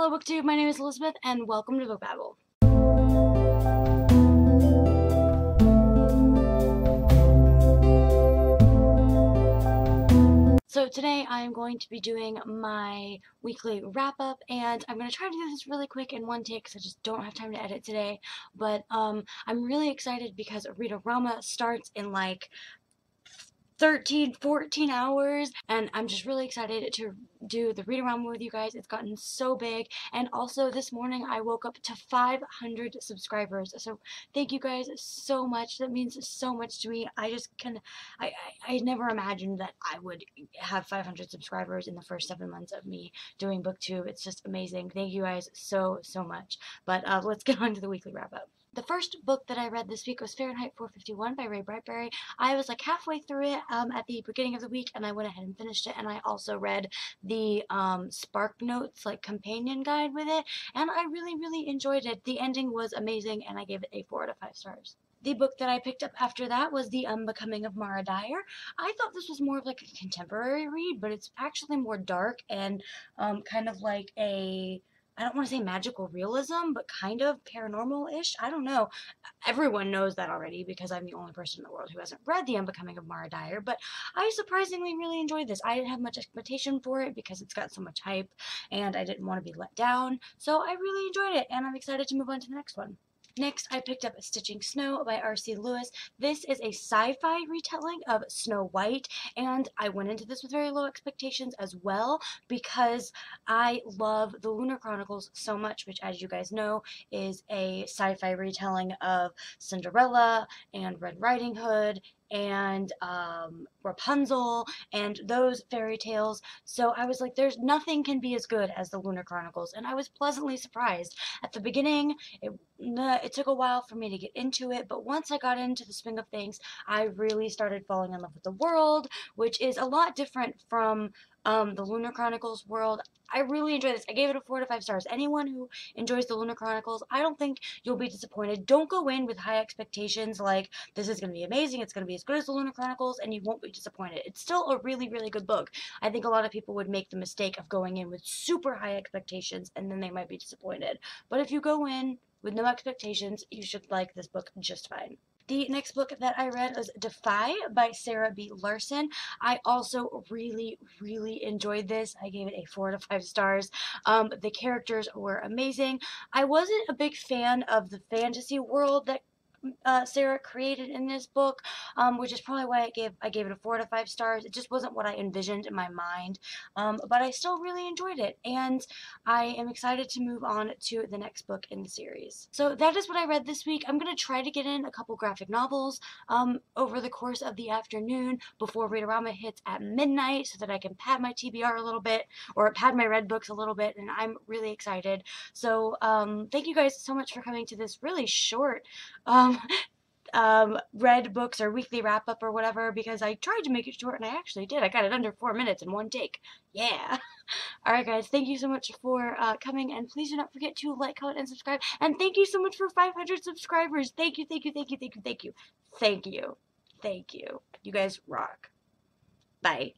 Hello BookTube, my name is Elizabeth and welcome to Book Babble. So today I am going to be doing my weekly wrap-up, and I'm going to try to do this really quick in one take because I just don't have time to edit today, but I'm really excited because Read-A-Rama starts in like 14 hours, and I'm just really excited to do the Read-A-Rama with you guys. It's gotten so big, and also this morning I woke up to 500 subscribers, so thank you guys so much. That means so much to me. I never imagined that I would have 500 subscribers in the first 7 months of me doing BookTube. It's just amazing. Thank you guys so much. But let's get on to the weekly wrap-up. The first book that I read this week was Fahrenheit 451 by Ray Bradbury. I was like halfway through it at the beginning of the week, and I went ahead and finished it, and I also read the Spark Notes like companion guide with it, and I really enjoyed it. The ending was amazing, and I gave it a 4 out of 5 stars. The book that I picked up after that was The Unbecoming of Mara Dyer. I thought this was more of like a contemporary read, but it's actually more dark and kind of like a, I don't want to say magical realism, but kind of paranormal-ish. I don't know. Everyone knows that already because I'm the only person in the world who hasn't read The Unbecoming of Mara Dyer, but I surprisingly really enjoyed this. I didn't have much expectation for it because it's got so much hype, and I didn't want to be let down, so I really enjoyed it, and I'm excited to move on to the next one. Next, I picked up Stitching Snow by R.C. Lewis. This is a sci-fi retelling of Snow White, and I went into this with very low expectations as well because I love the Lunar Chronicles so much, which, as you guys know, is a sci-fi retelling of Cinderella and Red Riding Hood and Rapunzel and those fairy tales. So I was like, there's nothing can be as good as the Lunar Chronicles, and I was pleasantly surprised. At the beginning, it took a while for me to get into it, but once I got into the swing of things, I really started falling in love with the world, which is a lot different from the Lunar Chronicles world. I really enjoyed this. I gave it a 4 out of 5 stars. Anyone who enjoys the Lunar Chronicles, I don't think you'll be disappointed. Don't go in with high expectations like this is going to be amazing, it's going to be as good as the Lunar Chronicles, and you won't be disappointed. It's still a really good book. I think a lot of people would make the mistake of going in with super high expectations and then they might be disappointed. But if you go in with no expectations, you should like this book just fine. The next book that I read was Defy by Sarah B. Larson. I also really enjoyed this. I gave it a 4 out of 5 stars. The characters were amazing. I wasn't a big fan of the fantasy world that Sarah created in this book, which is probably why I gave it a 4 out of 5 stars. It just wasn't what I envisioned in my mind, but I still really enjoyed it, and I am excited to move on to the next book in the series. So that is what I read this week. I'm going to try to get in a couple graphic novels over the course of the afternoon before Read-A-Rama hits at midnight so that I can pad my TBR a little bit, or pad my read books a little bit, and I'm really excited. So thank you guys so much for coming to this really short read books or weekly wrap up or whatever, because I tried to make it short and I actually did. I got it under 4 minutes in one take. Yeah. Alright guys, thank you so much for coming, and please do not forget to like, comment, and subscribe. And thank you so much for 500 subscribers. Thank you. Thank you. You guys rock. Bye.